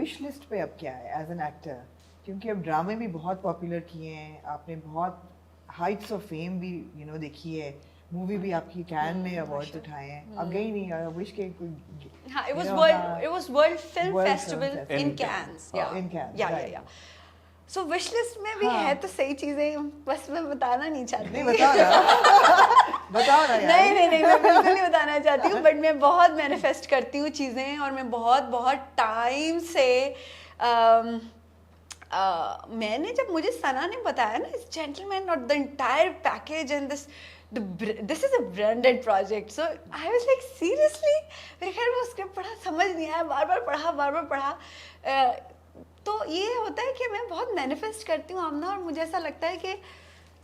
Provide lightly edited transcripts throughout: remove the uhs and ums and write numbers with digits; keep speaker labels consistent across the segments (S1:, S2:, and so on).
S1: وش list پہ اب کیا ہے ایز این ایکٹر؟ کیونکہ اب ڈرامے بھی بہت پاپولر کیے ہیں آپ نے, بہت ہائٹس آف فیم بھی دیکھی ہے, مووی بھی آپ کی کین میں ایوارڈز اٹھائے ہیں, اب گئی نہیں, آئی وش کہ کوئی.
S2: ہاں, it was World Film Festival in Cannes. Yeah. So wish list میں بھی ہے تو صحیح چیزیں, بس میں بتانا نہیں چاہتی.
S1: نہیں بتاؤ نا.
S2: نہیں میں بالکل نہیں بتانا چاہتی ہوں, بٹ میں بہت مینیفیسٹ کرتی ہوں چیزیں, اور میں بہت ٹائم سے میں نے, جب مجھے ثنا نے بتایا نا اس جینٹلمین اور the entire package and this is a branded project, so I was like seriously, میرے خیر وہ اسکرپٹ پڑھا, سمجھ نہیں آیا, بار بار پڑھا. تو یہ ہوتا ہے کہ میں بہت مینیفیسٹ کرتی ہوں آمنہ, اور مجھے ایسا لگتا ہے کہ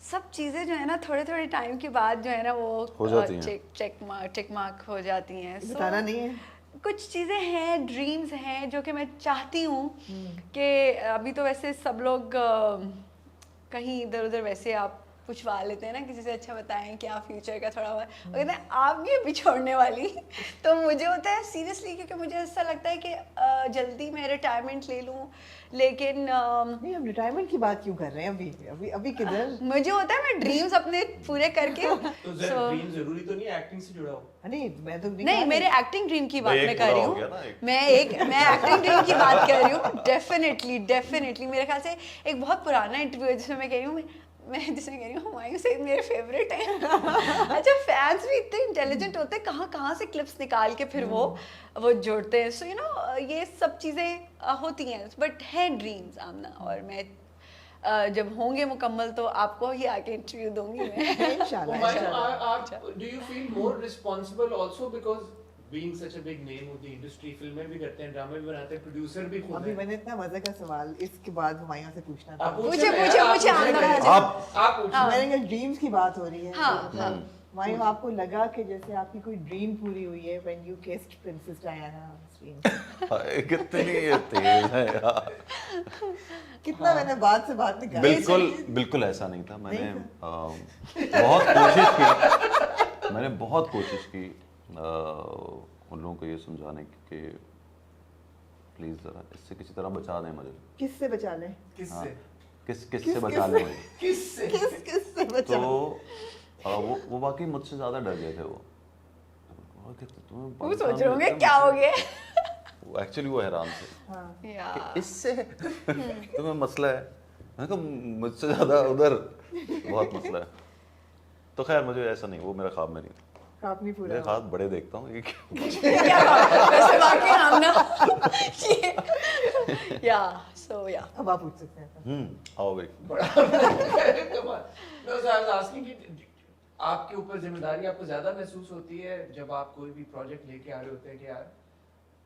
S2: سب چیزیں جو ہے نا تھوڑے ٹائم کے بعد جو ہے نا وہ چیک مارک ہو جاتی ہیں.
S1: بتانا نہیں ہے.
S2: کچھ چیزیں ہیں, ڈریمز ہیں جو کہ میں چاہتی ہوں کہ ابھی تو ویسے سب لوگ کہیں ادھر ویسے آپ پوچھوا لیتے ہیں نا کسی سے, اچھا بتائیں کیا فیوچر کا تھوڑا بہت, وہ کہتے ہیں آپ نہیں ابھی چھوڑنے والی. تو مجھے ہوتا ہے سیریسلی, کیونکہ مجھے ایسا لگتا ہے کہ جلدی میں ریٹائرمنٹ لے لوں, لیکن
S1: نہیں ہم ریٹائرمنٹ کی بات کیوں کر رہے ہیں ابھی کدھر.
S2: مجھے ہوتا ہے میں ڈریمز اپنے پورے کر کے.
S3: ڈریم ضروری تو نہیں ایکٹنگ سے جڑا ہو.
S2: نہیں, میرے ایکٹنگ ڈریم کی بات میں کر رہی ہوں, میں ایکٹنگ ڈریم کی بات کر رہی ہوں. ڈیفینیٹلی میرے خیال سے ایک بہت پرانا انٹرویو ہے جس میں کہہ رہی ہوں, جس میں کہہ رہی ہوں ہمایوں سعید میرے فیوریٹ ہیں. اچھا, فینس بھی اتنے انٹیلیجنٹ ہوتے ہیں, کہاں سے کلپس نکال کے پھر وہ جوڑتے ہیں. سو یہ سب چیزیں ہوتی ہیں, بٹ ہے ڈریمز آمنہ, اور میں جب ہوں گے مکمل تو آپ کو ہی آ کے انٹرویو دوں گی میں انشاءاللہ.
S3: Do you feel more responsible also because being such a big name of the industry, فلمیں بھی کرتے ہیں, ڈرامے بھی بناتے ہیں, پروڈیوسر بھی خود ہیں.
S1: ابھی میں نے اتنا مزے کا سوال اس کے بعد ہمایوں سے پوچھنا تھا.
S2: پوچھے
S1: میں نے ڈریمز کی بات ہو رہی ہے. ہمایوں, آپ کو لگا کہ جیسے آپ کی کوئی ڈریم پوری ہوئی ہے when you kissed Princess Diana on screen?
S4: کتنی تیز ہے یار,
S1: کتنا میں نے بات سے بات نکالی.
S4: بالکل ایسا نہیں تھا. میں نے بہت کوشش کی ان لوگوں کو یہ سمجھانے کی کہ پلیز ذرا اس سے کسی طرح بچا دیں مجھے.
S1: کس سے بچا لیں؟
S4: کس سے بچا لیں مجھے.
S1: کس سے بچا؟
S4: تو وہ واقعی مجھ سے زیادہ ڈر گئے تھے.
S2: وہ سوچ رہے ہوں گے کیا ہو گیا.
S4: ایکچولی وہ حیران تھے کہ اس سے تمہیں مسئلہ ہے. میں کہا مجھ سے زیادہ ادھر بہت مسئلہ ہے. تو خیر مجھے ایسا نہیں, وہ میرا خواب میں نہیں تھا. میں خواب بڑے دیکھتا ہوں.
S1: اب آپ پوچھ سکتے ہیں.
S4: آؤ بھائی.
S3: آپ کے اوپر ذمہ داری آپ کو زیادہ محسوس ہوتی ہے جب آپ کوئی بھی پروجیکٹ لے کے آ رہے ہوتے ہیں کہ یار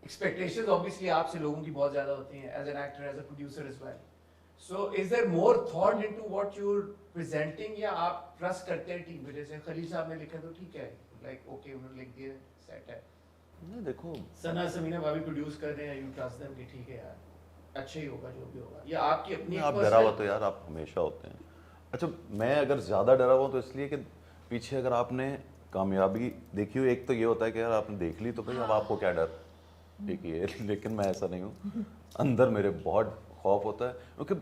S3: ایکسپیکٹیشنز obviously آپ سے لوگوں کی بہت زیادہ ہوتی ہیں as an actor, as a producer as well. So is there more thought into what you're presenting, یا آپ ٹرسٹ کرتے ہیں ٹیم پہ, جیسے خلیل صاحب نے لکھا تو ٹھیک ہے, لائک اوکے انہوں نے لکھ دیا سیٹ ہے.
S4: نہیں دیکھو,
S3: ثنا سمینا بھابھی پروڈیوس کر رہے ہیں, یو ٹرسٹ دیم کہ ٹھیک ہے یار اچھا ہی ہوگا جو بھی ہوگا, یا آپ کی اپنی.
S4: آپ ڈرا ہوا تو یار آپ ہمیشہ ہوتے ہیں. اچھا میں اگر زیادہ ڈرا ہوا تو اس لیے کہ پیچھے اگر آپ نے کامیابی دیکھی ہو, ایک تو یہ ہوتا ہے کہ یار آپ نے دیکھ لی تو بھائی اب آپ کو کیا ڈر, ٹھیک ہے. لیکن میں ایسا نہیں ہوں, اندر میرے بہت خوف ہوتا ہے, کیونکہ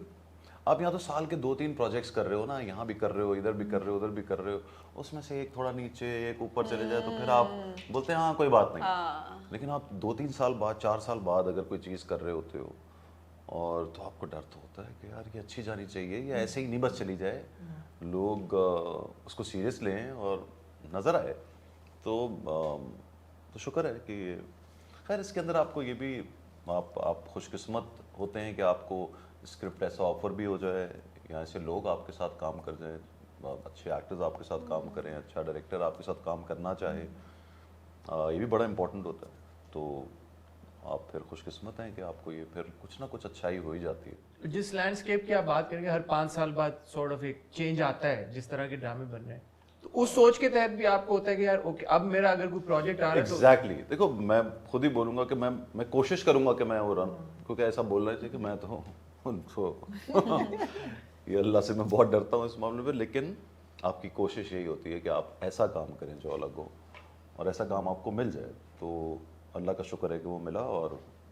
S4: آپ یہاں تو سال کے 2-3 پروجیکٹس کر رہے ہو نا, یہاں بھی کر رہے ہو, ادھر بھی کر رہے ہو, ادھر بھی کر رہے ہو, اس میں سے ایک تھوڑا نیچے ایک اوپر چلے جائے تو پھر آپ بولتے ہیں ہاں کوئی بات نہیں. لیکن آپ 2-3 سال بعد 4 سال بعد اگر کوئی چیز کر رہے ہوتے ہو اور تو آپ کو ڈر تو ہوتا ہے کہ یار یہ اچھی جانی چاہیے, یا ایسے ہی نہیں بس چلی جائے, لوگ اس کو سیریس لیں اور نظر آئے. تو شکر ہے کہ خیر اس کے اندر آپ کو یہ بھی آپ خوش قسمت ہوتے ہیں کہ آپ کو اسکرپٹ ایسا آفر بھی ہو جائے, یا ایسے لوگ آپ کے ساتھ کام کر جائیں, اچھے ایکٹرز آپ کے ساتھ کام کریں, اچھا ڈائریکٹر آپ کے ساتھ کام کرنا چاہے, یہ بھی بڑا امپورٹنٹ ہوتا ہے. تو آپ پھر خوش قسمت ہیں کہ آپ کو یہ پھر کچھ نہ کچھ اچھائی ہو ہی جاتی ہے.
S3: جس لینڈسکیپ کی آپ بات کریں گے ہر 5 سال بعد سورٹ آف ایک چینج آتا ہے جس طرح کے ڈرامے بن رہے ہیں, تو اس سوچ کے تحت بھی آپ کو ہوتا ہے کہ یار اوکے اب میرا اگر کوئی پروجیکٹ آ رہا ہے تو
S4: ایگزیکٹلی. دیکھو میں خود ہی بولوں گا کہ میں کوشش کروں گا کہ میں وہ رن, کیونکہ ایسا بول رہے تھے کہ میں تو یہ اللہ سے میں بہت ڈرتا ہوں اس معاملے پہ, لیکن آپ کی کوشش یہی ہوتی ہے کہ آپ ایسا کام کریں جو الگ ہو اور ایسا کام آپ کو مل جائے. تو اللہ کا شکر ہے کہ وہ ملا, اور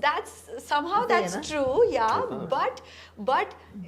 S2: that's somehow that's true, yeah, but